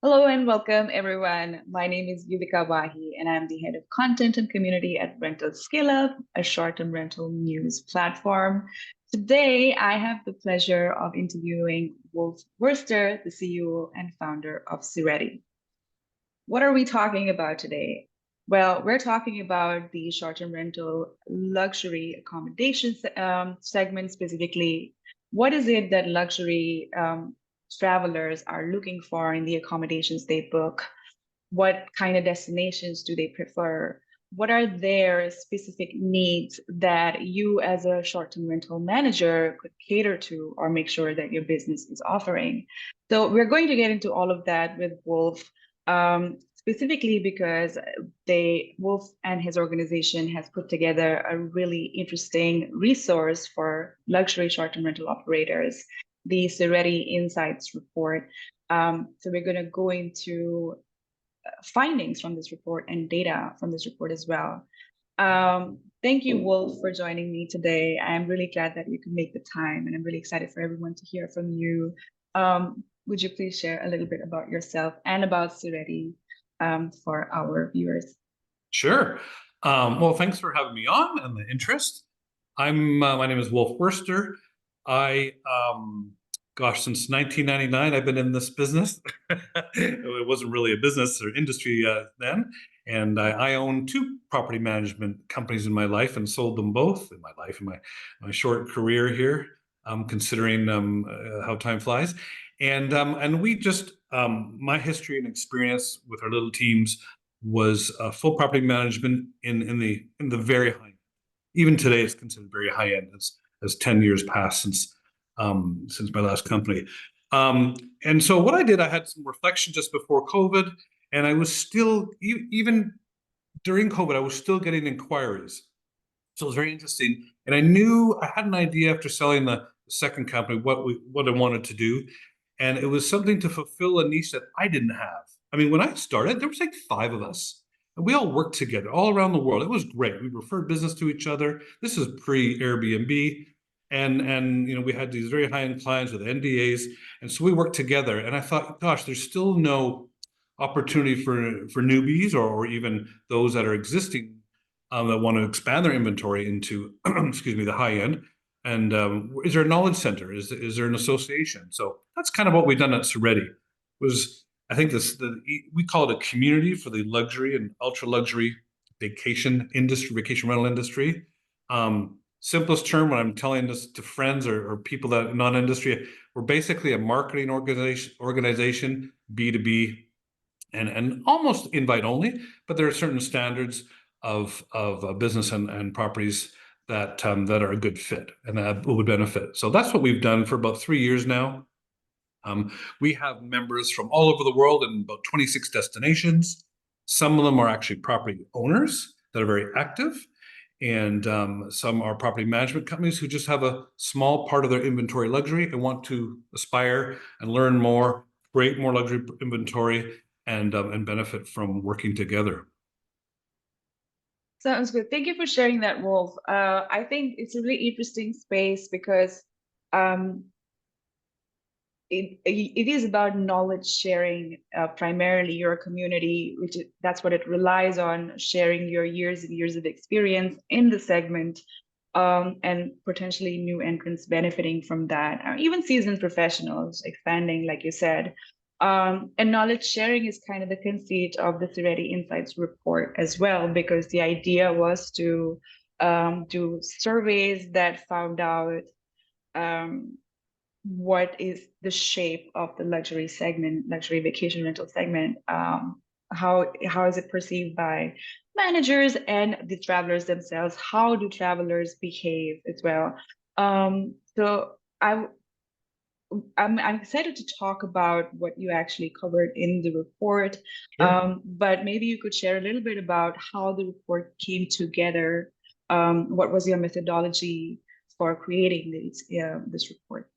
Hello and welcome, everyone. My name is Yuvika Wahi, and I'm the head of content and community at Rental Scale Up, a short-term rental news platform. Today, I have the pleasure of interviewing Wolf Worster, the CEO and founder of Sirreti. What are we talking about today? Well, we're talking about the short-term rental luxury accommodations segment specifically. What is it that luxury travelers are looking for in the accommodations they book? What kind of destinations do they prefer? What are their specific needs that you as a short-term rental manager could cater to or make sure that your business is offering? So we're going to get into all of that with Wolf, specifically because Wolf and his organization has put together a really interesting resource for luxury short-term rental operators, the Sirreti Insights Report. So we're going to go into findings from this report and data from this report as well. Thank you, Wolf, for joining me today. I am really glad that you could make the time, and I'm really excited for everyone to hear from you. Would you please share a little bit about yourself and about Sirreti for our viewers? Sure. Well, thanks for having me on and the interest. My name is Wolf Worster. I, since 1999, I've been in this business. It wasn't really a business or industry then. And I own two property management companies in my life and sold them both in my short career here, considering how time flies. And we just, my history and experience with our little teams was full property management in the very high. Even today, it's considered very high end. As 10 years passed since my last company. And so what I did, I had some reflection just before COVID, and I was still even during COVID, I was still getting inquiries. So it was very interesting, and I knew I had an idea after selling the second company what I wanted to do, and it was something to fulfill a niche that I didn't have. I mean, when I started, there was like 5 of us, and we all worked together all around the world. It was great. We referred business to each other. This is pre-Airbnb, and we had these very high-end clients with NDAs, and so we worked together. And I thought, gosh, there's still no opportunity for newbies or even those that are existing that want to expand their inventory into excuse me, the high end. And is there a knowledge center? Is there an association? So that's kind of what we've done at Sirreti. Was I think we call it a community for the luxury and ultra luxury vacation rental industry. Simplest term when I'm telling this to friends or people that non-industry, we're basically a marketing organization, B2B, and almost invite only, but there are certain standards of business and properties that are a good fit and that would benefit. So that's what we've done for about 3 years now. We have members from all over the world in about 26 destinations. Some of them are actually property owners that are very active, and some are property management companies who just have a small part of their inventory luxury and want to aspire and learn more, create more luxury inventory, and benefit from working together. Sounds good. Thank you for sharing that, Wolf. I think it's a really interesting space because um, it is about knowledge sharing, primarily your community, that's what it relies on, sharing your years and years of experience in the segment, and potentially new entrants benefiting from that, even seasoned professionals expanding, like you said. And knowledge sharing is kind of the conceit of the Sirreti Insights report as well, because the idea was to do surveys that found out what is the shape of the luxury segment, luxury vacation rental segment. How is it perceived by managers and the travelers themselves? How do travelers behave as well? So I'm excited to talk about what you actually covered in the report. Sure. But maybe you could share a little bit about how the report came together. What was your methodology for creating this report?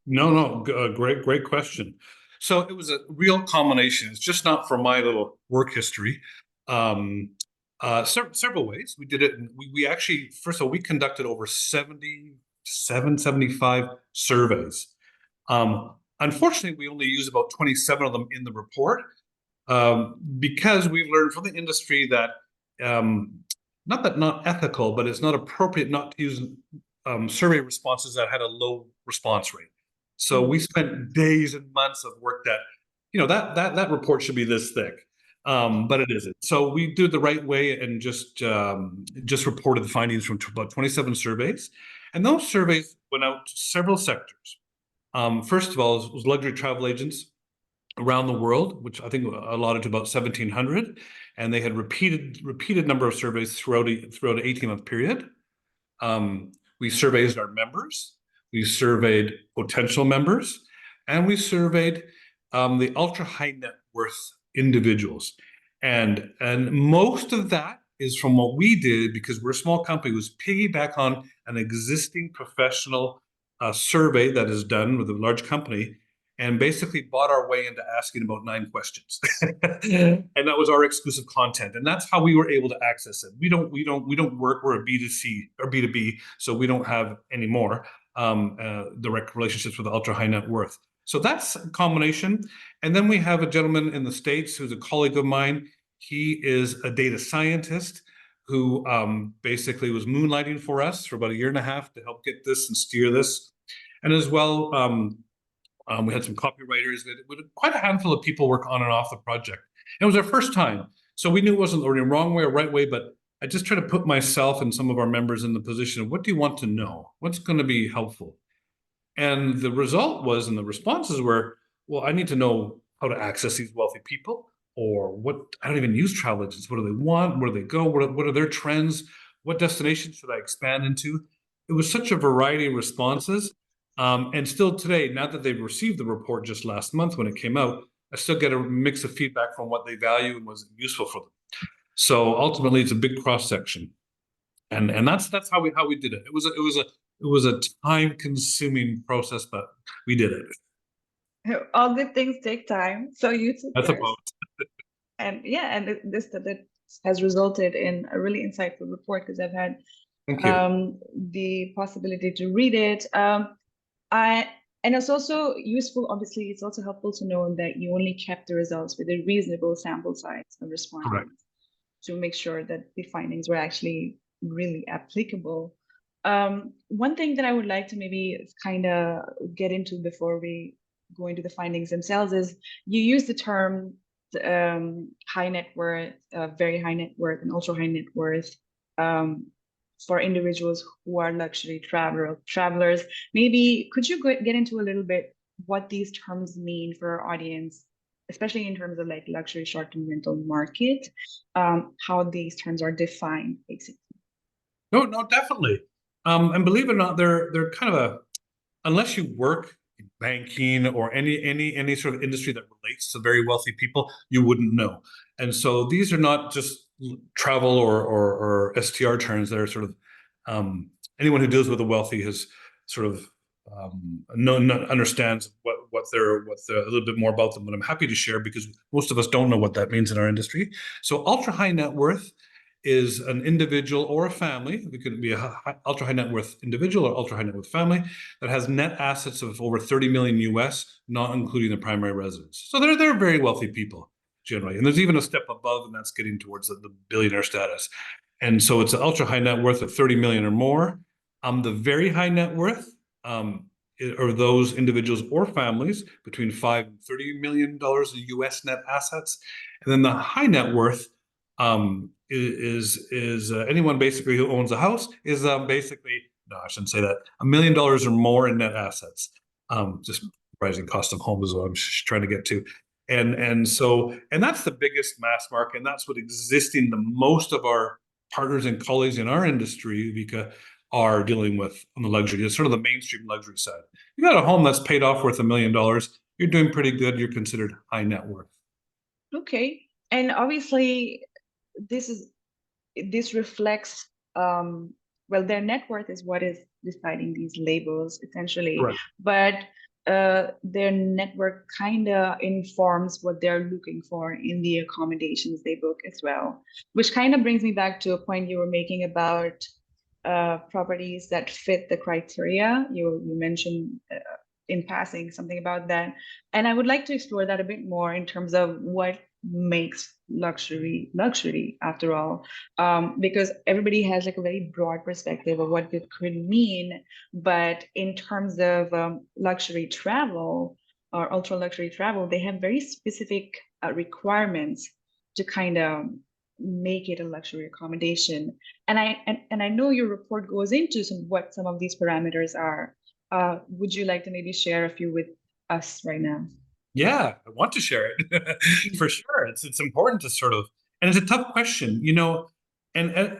No, great question. So it was a real combination. It's just not from my little work history. Several ways. We did it. We actually, first of all, we conducted over 75 surveys. Unfortunately, we only use about 27 of them in the report because we've learned from the industry that not ethical, but it's not appropriate not to use survey responses that had a low response rate. So we spent days and months of work that, that report should be this thick, but it isn't. So we do it the right way and just reported the findings from about 27 surveys, and those surveys went out to several sectors. First of all, it was luxury travel agents around the world, which I think allotted to about 1,700, and they had repeated number of surveys throughout an 18-month period. We surveyed our members, we surveyed potential members, and we surveyed the ultra high net worth individuals. And most of that is from what we did, because we're a small company, was piggyback on an existing professional survey that is done with a large company, and basically bought our way into asking about 9 questions. And that was our exclusive content. And that's how we were able to access it. We don't work, we're a B2C or B2B, so we don't have any more direct relationships with the ultra high net worth. So that's a combination. And then we have a gentleman in the States who's a colleague of mine. He is a data scientist who basically was moonlighting for us for about 1.5 years to help get this and steer this. And as well, we had some copywriters. We had quite a handful of people work on and off the project. It was our first time, so we knew it wasn't the wrong way or right way, but I just try to put myself and some of our members in the position of, what do you want to know? What's going to be helpful? And the result was, and the responses were, well, I need to know how to access these wealthy people, or what, I don't even use travel agents. What do they want? Where do they go? What are their trends? What destinations should I expand into? It was such a variety of responses. And still today, now that they've received the report just last month when it came out, I still get a mix of feedback from what they value and was useful for them. So ultimately, it's a big cross section, and that's how we did it. It was a time consuming process, but we did it. All good things take time, so you took That's yours. about. And yeah, and this that has resulted in a really insightful report, because I've had Thank you. the possibility to read it. And it's also useful, obviously, it's also helpful to know that you only kept the results with a reasonable sample size of Correct. respondents to make sure that the findings were actually really applicable. One thing that I would like to maybe kind of get into before we go into the findings themselves is, you use the term high net worth, very high net worth, and ultra high net worth for individuals who are luxury travelers. Maybe could you get into a little bit what these terms mean for our audience, especially in terms of like luxury short-term rental market, how these terms are defined, basically? No, definitely. And believe it or not, they're kind of unless you work in banking or any sort of industry that relates to very wealthy people, you wouldn't know. And so these are not just travel or STR terms. They're sort of anyone who deals with the wealthy has sort of understands what they're a little bit more about them. But I'm happy to share, because most of us don't know what that means in our industry. So ultra high net worth is an individual or a family. It could be a ultra high net worth individual or ultra high net worth family that has net assets of over 30 million US, not including the primary residence. So they're very wealthy people generally. And there's even a step above, and that's getting towards the billionaire status. And so it's an ultra high net worth of 30 million or more. The very high net worth are those individuals or families between $5 and $30 million in US net assets. And then the high net worth is anyone basically who owns a house is basically, no, I shouldn't say that, $1 million or more in net assets. Just rising cost of homes is what I'm trying to get to. And that's the biggest mass market, and that's what existing the most of our partners and colleagues in our industry, Vika, are dealing with on the luxury. It's sort of the mainstream luxury side. You got a home that's paid off worth $1 million, you're doing pretty good. You're considered high net worth. Okay. And obviously this reflects well, their net worth is what is deciding these labels, essentially. Correct. But their network kind of informs what they're looking for in the accommodations they book as well, which kind of brings me back to a point you were making about properties that fit the criteria. You mentioned in passing something about that. And I would like to explore that a bit more in terms of what makes luxury after all, because everybody has like a very broad perspective of what it could mean. But in terms of luxury travel or ultra luxury travel, they have very specific requirements to kind of make it a luxury accommodation. And I know your report goes into what some of these parameters are. Would you like to maybe share a few with us right now? Yeah, I want to share it for sure. It's important to sort of, and it's a tough question, and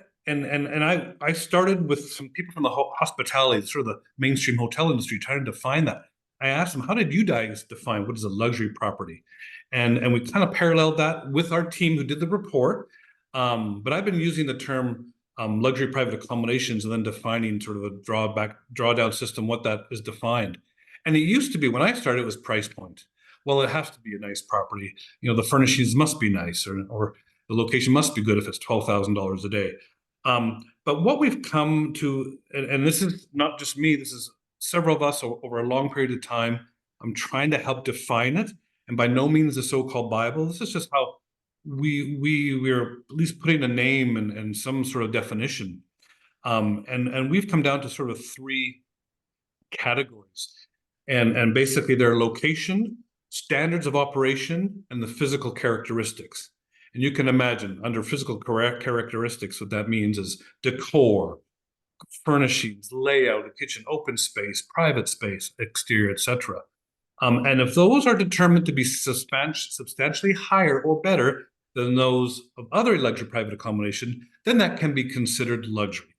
I started with some people from the hospitality, sort of the mainstream hotel industry, trying to define that. I asked them, how did you guys define what is a luxury property? And we kind of paralleled that with our team who did the report. But I've been using the term luxury private accommodations and then defining sort of a drawdown system, what that is defined. And it used to be, when I started, it was price point. Well, it has to be a nice property. The furnishings must be nice, or the location must be good if it's $12,000 a day. But what we've come to, and this is not just me, this is several of us over a long period of time. I'm trying to help define it, and by no means the so-called Bible. This is just how we're at least putting a name and some sort of definition. And we've come down to sort of three categories, and basically their location, standards of operation, and the physical characteristics. And you can imagine under physical characteristics, what that means is decor, furnishings, layout, a kitchen, open space, private space, exterior, etc. And if those are determined to be substantially higher or better than those of other luxury private accommodation, then that can be considered luxury.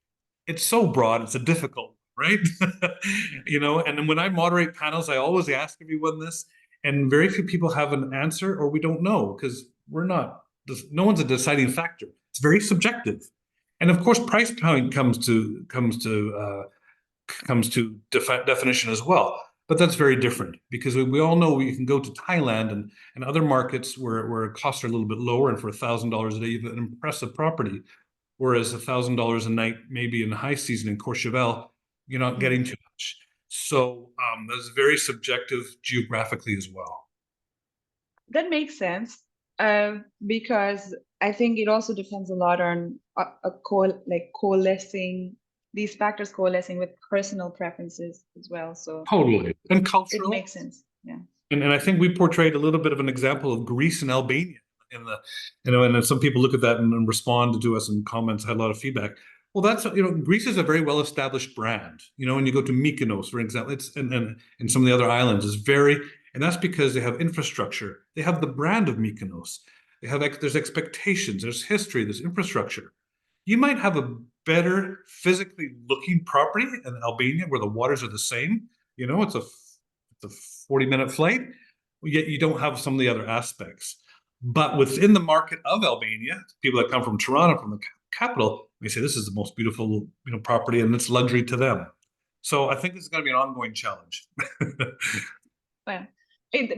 It's so broad, it's a difficult, right? And then when I moderate panels, I always ask everyone this, and very few people have an answer, or we don't know, because no one's a deciding factor. It's very subjective. And of course, price point comes to definition as well. But that's very different, because we all know you can go to Thailand and other markets where costs are a little bit lower, and for $1,000 a day, you have an impressive property. Whereas $1,000 a night, maybe in the high season in Courchevel, you're not getting too much. So that's very subjective geographically as well. That makes sense, because I think it also depends a lot on coalescing these factors coalescing with personal preferences as well. So Totally. And it cultural. makes sense. Yeah. And I think we portrayed a little bit of an example of Greece and Albania in the, and then some people look at that and respond to us in comments, had a lot of feedback. Well, that's, Greece is a very well-established brand. When you go to Mykonos, for example, it's and some of the other islands is very, and that's because they have infrastructure. They have the brand of Mykonos. There's expectations, there's history, there's infrastructure. You might have a better physically looking property in Albania where the waters are the same. It's a 40-minute flight, yet you don't have some of the other aspects. But within the market of Albania, people that come from Toronto, from the capital, they say this is the most beautiful, property, and it's luxury to them. So I think this is going to be an ongoing challenge. Well,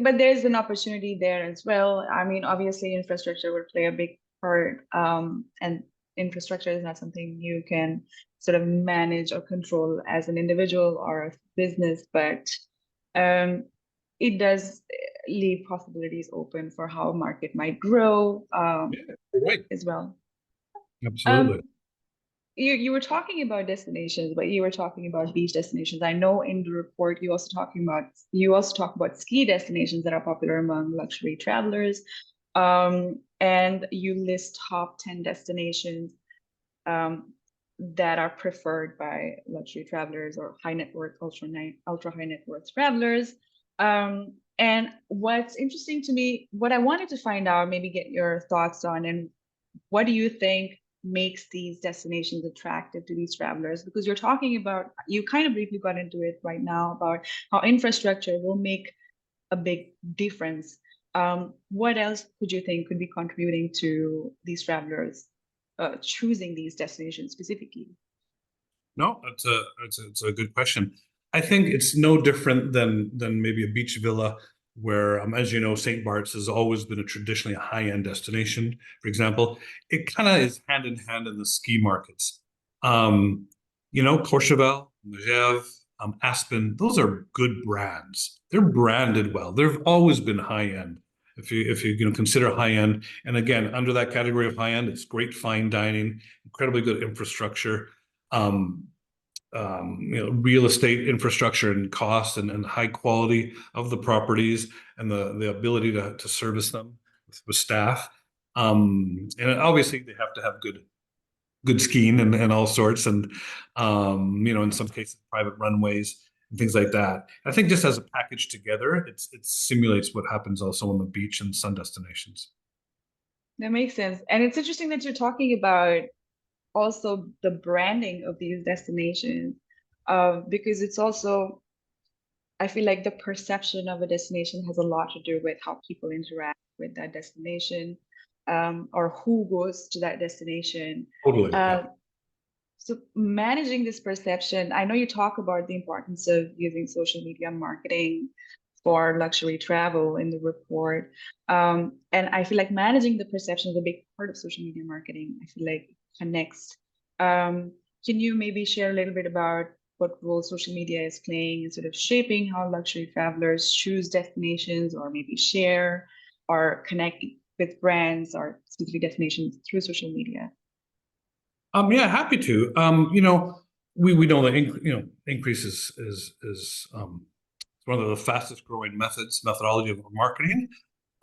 but there's an opportunity there as well. I mean, obviously, infrastructure would play a big part, and infrastructure is not something you can sort of manage or control as an individual or a business, but it does leave possibilities open for how a market might grow Right. as well. Absolutely. You were talking about destinations, but you were talking about beach destinations. I know in the report you also talk about ski destinations that are popular among luxury travelers, and you list top 10 destinations that are preferred by luxury travelers or high net worth, ultra high net worth travelers. And what's interesting to me, what I wanted to find out, maybe get your thoughts on, and what do you think makes these destinations attractive to these travelers? Because you're talking about, you kind of briefly got into it right now about how infrastructure will make a big difference. What else could you think could be contributing to these travelers choosing these destinations specifically? No, it's a good question. I think it's no different than maybe a beach villa where, as you know, St. Bart's has always been a traditionally high-end destination. For example, it kind of is hand in hand in the ski markets. Courchevel, Megève, Aspen. Those are good brands. They're branded well. They've always been high end. If you consider high end, and again under that category of high end, it's great fine dining, incredibly good infrastructure, real estate infrastructure and cost and high quality of the properties and the ability to service them with staff. And obviously they have to have good skiing and all sorts, and in some cases private runways and things like that. I think just as a package together, it simulates what happens also on the beach and sun destinations. That makes sense. And it's interesting that you're talking about also the branding of these destinations, because it's also, I feel like the perception of a destination has a lot to do with how people interact with that destination, or who goes to that destination. Totally, yeah. So managing this perception, I know you talk about the importance of using social media marketing for luxury travel in the report. And I feel like managing the perception is a big part of social media marketing. I feel like it connects. Can you maybe share a little bit about what role social media is playing in sort of shaping how luxury travelers choose destinations, or maybe share or connect with brands or specific destinations through social media? Yeah, happy to. We know that increase is one of the fastest growing methodology of marketing.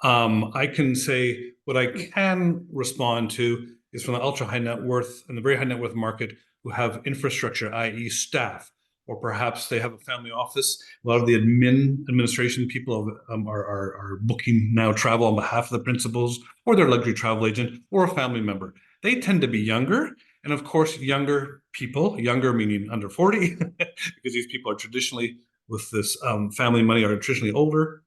I can say what I can respond to is from the ultra high net worth and the very high net worth market who have infrastructure, i.e., staff, or perhaps they have a family office. A lot of the administration people are booking now travel on behalf of the principals or their luxury travel agent or a family member. They tend to be younger. And of course, younger people, younger meaning under 40, because these people are traditionally with this family money are traditionally older.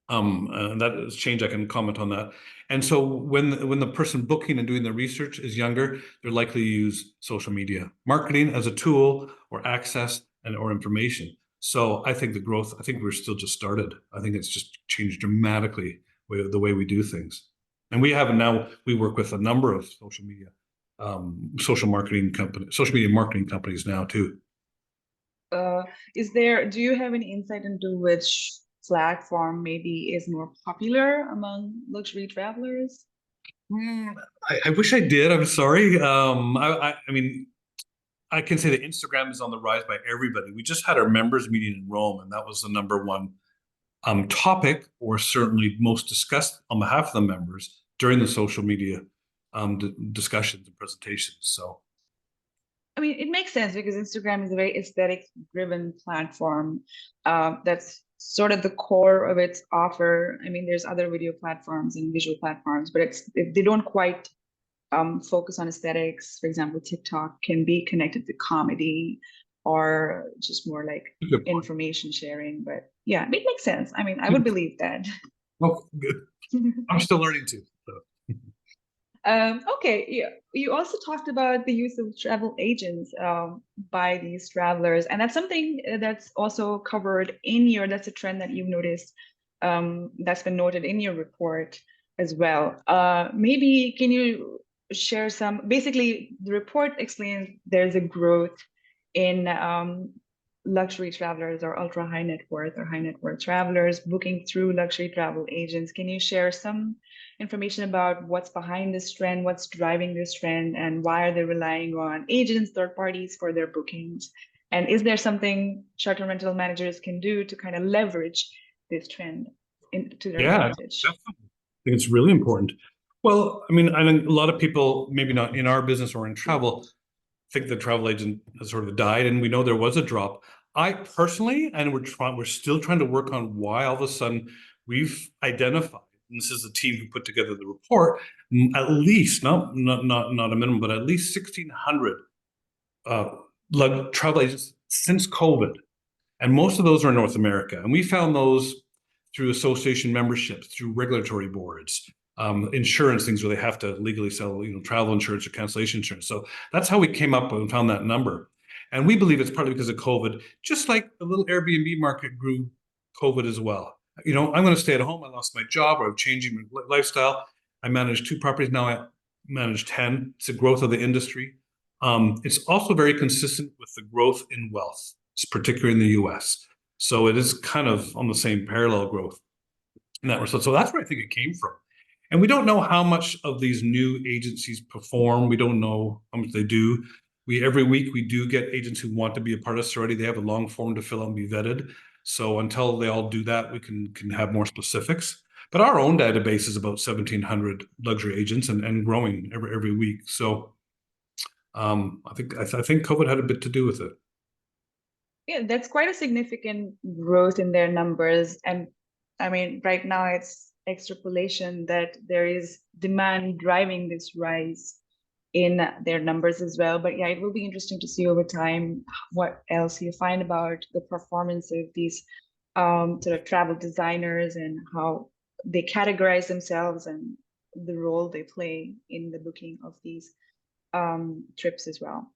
And that has changed. I can comment on that. And so when the person booking and doing the research is younger, they're likely to use social media marketing as a tool or access or information. So I think I think we're still just started. I think it's just changed dramatically the way we do things. And we work with a number of social media social media marketing companies now too. Do you have any insight into which platform maybe is more popular among luxury travelers? I wish I did. I'm sorry. I mean, I can say that Instagram is on the rise by everybody. We just had our members meeting in Rome, and that was the number one topic, or certainly most discussed on behalf of the members during the social media discussions and presentations. So, I mean, it makes sense because Instagram is a very aesthetic-driven platform. That's sort of the core of its offer. I mean, there's other video platforms and visual platforms, but they don't quite focus on aesthetics. For example, TikTok can be connected to comedy or just more like information sharing. But yeah, it makes sense. I mean, I would believe that. well, good. I'm still learning too. So. Okay, yeah. You also talked about the use of travel agents by these travelers, and that's something that's also covered that's a trend that you've noticed, that's been noted in your report as well. Maybe can you share basically the report explains there's a growth in luxury travelers or ultra high net worth or high net worth travelers booking through luxury travel agents. Can you share some information about what's behind this trend, what's driving this trend, and why are they relying on agents, third parties for their bookings? And is there something short-term rental managers can do to kind of leverage this trend to their advantage? Definitely. I think it's really important. Well, I mean, I think a lot of people, maybe not in our business or in travel, think the travel agent has sort of died, and we know there was a drop. I personally, and we're still trying to work on why all of a sudden we've identified, and this is the team who put together the report, at least not a minimum, but at least 1,600 travel agents since COVID, and most of those are in North America, and we found those through association memberships, through regulatory boards, insurance things where they have to legally sell, travel insurance or cancellation insurance. So that's how we came up and found that number. And we believe it's partly because of COVID, just like the little Airbnb market grew COVID as well. I'm going to stay at home. I lost my job, or I'm changing my lifestyle. I manage 2 properties. Now I manage 10. It's the growth of the industry. It's also very consistent with the growth in wealth. particularly in the US. So it is kind of on the same parallel growth in that respect. So that's where I think it came from. And we don't know how much of these new agencies perform. We don't know how much they do. Every week we do get agents who want to be a part of Serti. They have a long form to fill out and be vetted. So until they all do that, we can have more specifics. But our own database is about 1,700 luxury agents and growing every week. So I think COVID had a bit to do with it. Yeah, that's quite a significant growth in their numbers. And I mean, right now it's extrapolation that there is demand driving this rise in their numbers as well. But yeah, it will be interesting to see over time what else you find about the performance of these sort of travel designers and how they categorize themselves and the role they play in the booking of these trips as well.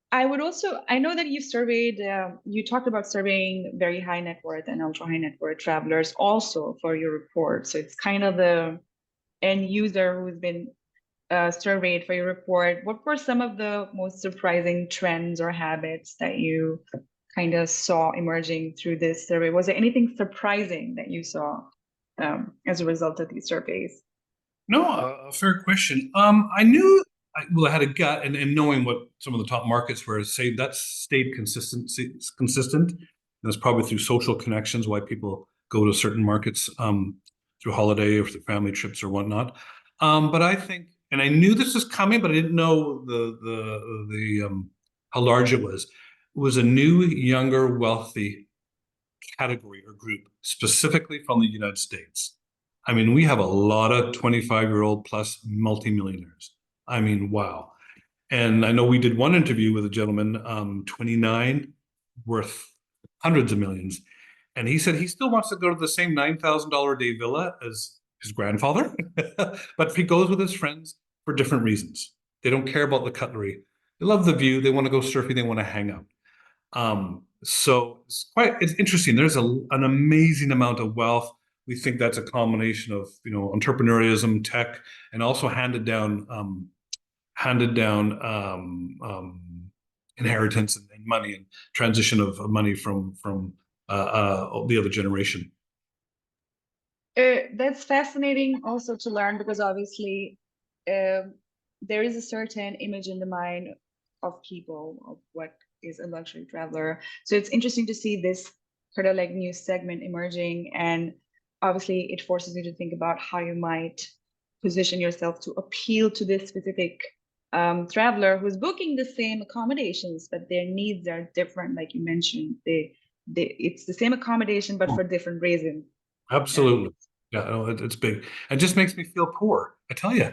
I would also, I know that you talked about surveying very high net worth and ultra high net worth travelers also for your report. So it's kind of the end user who's been surveyed for your report. What were some of the most surprising trends or habits that you kind of saw emerging through this survey? Was there anything surprising that you saw as a result of these surveys? No, a fair question. I knew, I had a gut, and knowing what some of the top markets were, say that's stayed consistent. And that's probably through social connections, why people go to certain markets through holiday or through family trips or whatnot. But I think, and I knew this was coming, but I didn't know the how large it was. It was a new, younger, wealthy category or group, specifically from the United States. I mean, we have a lot of 25-year-old plus multimillionaires. I mean, wow. And I know we did one interview with a gentleman, 29, worth hundreds of millions. And he said he still wants to go to the same $9,000 a day villa as his grandfather, but he goes with his friends for different reasons. They don't care about the cutlery. They love the view. They want to go surfing. They want to hang out. So it's interesting. There's an amazing amount of wealth. We think that's a combination of entrepreneurialism, tech, and also handed down inheritance and money and transition of money from the other generation. That's fascinating also to learn because obviously there is a certain image in the mind of people of what is a luxury traveler. So it's interesting to see this sort of like new segment emerging, and obviously it forces you to think about how you might position yourself to appeal to this specific traveler who's booking the same accommodations, but their needs are different. Like you mentioned, it's the same accommodation, but for different reasons. Absolutely. Yeah, it's big. It just makes me feel poor, I tell you.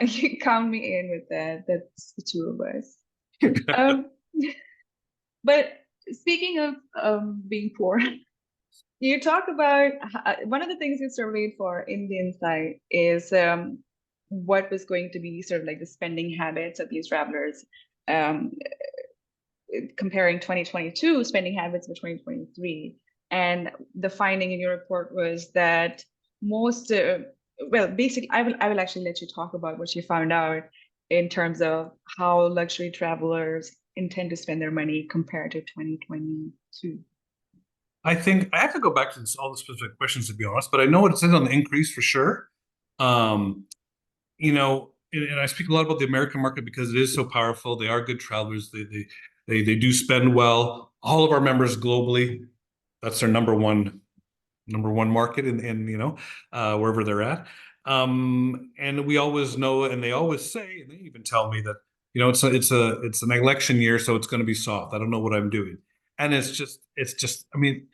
You count me in with that. That's the two of us. Um, but speaking of being poor, you talk about one of the things you surveyed for in the insight is what was going to be sort of like the spending habits of these travelers, um, comparing 2022 spending habits with 2023. And the finding in your report was that most, well, basically, I will actually let you talk about what you found out in terms of how luxury travelers intend to spend their money compared to 2022. I think I have to go back to all the specific questions to be honest, but I know it says on the increase for sure. Um, and I speak a lot about the American market because it is so powerful. They are good travelers. They do spend well. All of our members globally, that's their number one market in wherever they're at. And we always know, and they always say, and they even tell me that it's an election year, so it's going to be soft. I don't know what I'm doing, and it's just. I mean,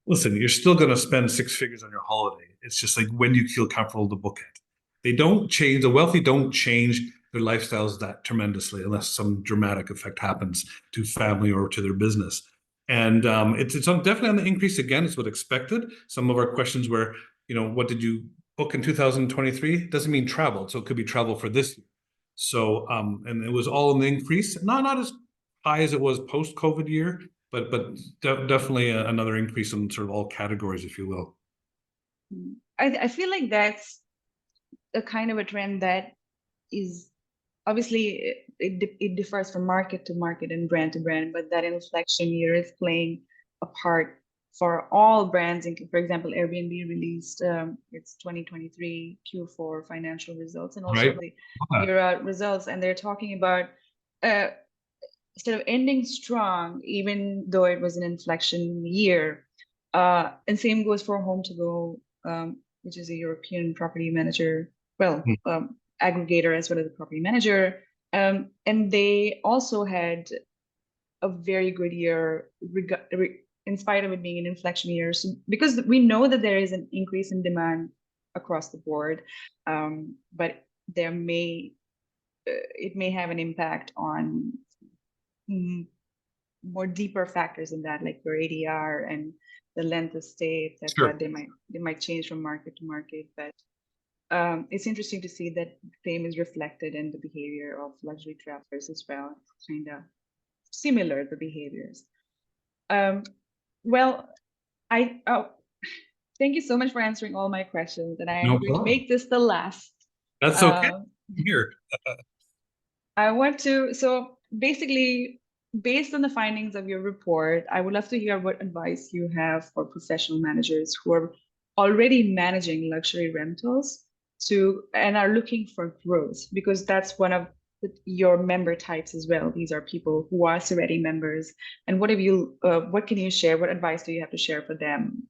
listen, you're still going to spend six figures on your holiday. It's just like when you feel comfortable to book it. They don't change. The wealthy don't change their lifestyles that tremendously unless some dramatic effect happens to family or to their business. And it's definitely on the increase again. It's what expected. Some of our questions were, what did you book in 2023? Doesn't mean travel, so it could be travel for this year. So and it was all in the increase, not as high as it was post-COVID year, but definitely another increase in sort of all categories, if you will. I feel like that's a kind of a trend that is obviously it differs from market to market and brand to brand, but that inflection year is playing a part for all brands. For example, Airbnb released its 2023 Q4 financial results and also Right. the year results, and they're talking about uh, sort of ending strong, even though it was an inflection year. And same goes for Home2Go, which is a European property manager, well, aggregator as well as a property manager. And they also had a very good year, in spite of it being an inflection year. So, because we know that there is an increase in demand across the board, but there it may have an impact on more deeper factors in that, like your ADR and the length of stay, etc. Sure. They might change from market to market, but it's interesting to see that same is reflected in the behavior of luxury travelers as well. It's kind of similar, the behaviors. Well, thank you so much for answering all my questions, and I am going to make this the last. That's okay. Here. I want to, so basically, based on the findings of your report, I would love to hear what advice you have for professional managers who are already managing luxury rentals and are looking for growth, because that's one of your member types as well. These are people who are Sirreti members. And what can you share? What advice do you have to share for them?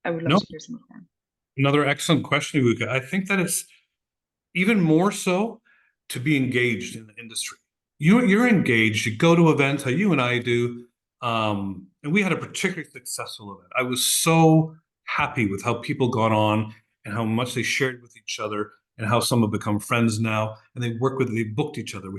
I would love to hear some of them. Another excellent question, Ivuka. I think that it's even more so to be engaged in the industry. You're engaged. You go to events, how you and I do, and we had a particularly successful event. I was so happy with how people got on and how much they shared with each other, and how some have become friends now, and they booked each other.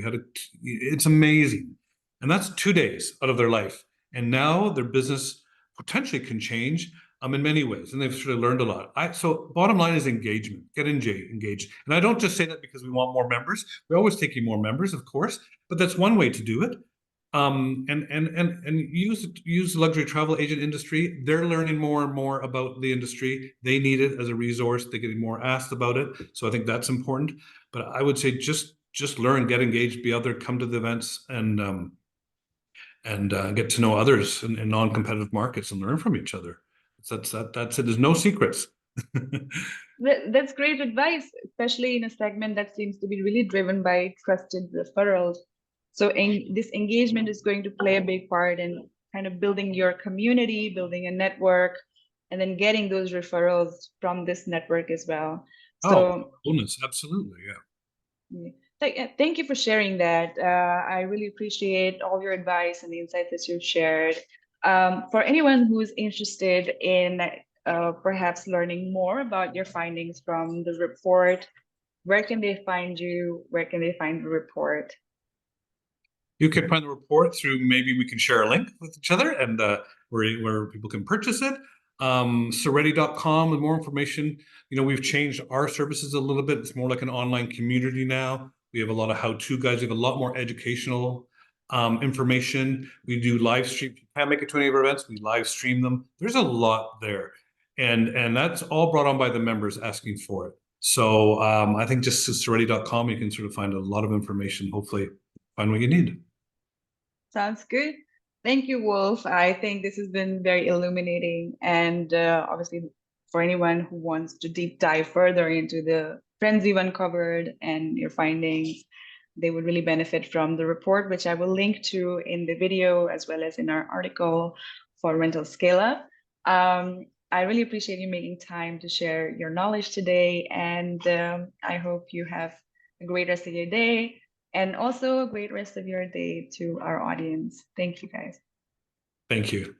It's amazing, and that's 2 days out of their life, and now their business potentially can change in many ways, and they've sort of learned a lot. So bottom line is engagement. Get engaged, and I don't just say that because we want more members. We're always taking more members, of course, but that's one way to do it. And use the luxury travel agent industry. They're learning more and more about the industry. They need it as a resource. They're getting more asked about it, so I think that's important. But I would say just learn, get engaged, be out there, come to the events, and get to know others in non-competitive markets and learn from each other. That's it. There's no secrets. That's great advice, especially in a segment that seems to be really driven by trusted referrals. So this engagement is going to play a big part in kind of building your community, building a network, and then getting those referrals from this network as well. So, bonus, absolutely, yeah. Thank you for sharing that. I really appreciate all your advice and the insights that you've shared. For anyone who's interested in perhaps learning more about your findings from the report, where can they find you? Where can they find the report? You can find the report through, maybe we can share a link with each other, and where people can purchase it. Sirreti.com with more information. We've changed our services a little bit. It's more like an online community now. We have a lot of how-to guides. We have a lot more educational information. We do live stream. If you can't make it to any of our events, we live stream them. There's a lot there, and that's all brought on by the members asking for it. So I think just Sirreti.com, you can sort of find a lot of information. Hopefully, find what you need. Sounds good. Thank you, Wolf. I think this has been very illuminating, and obviously for anyone who wants to deep dive further into the trends you've uncovered and your findings, they would really benefit from the report, which I will link to in the video as well as in our article for Rental Scale Up. I really appreciate you making time to share your knowledge today, and I hope you have a great rest of your day. And also a great rest of your day to our audience. Thank you, guys. Thank you.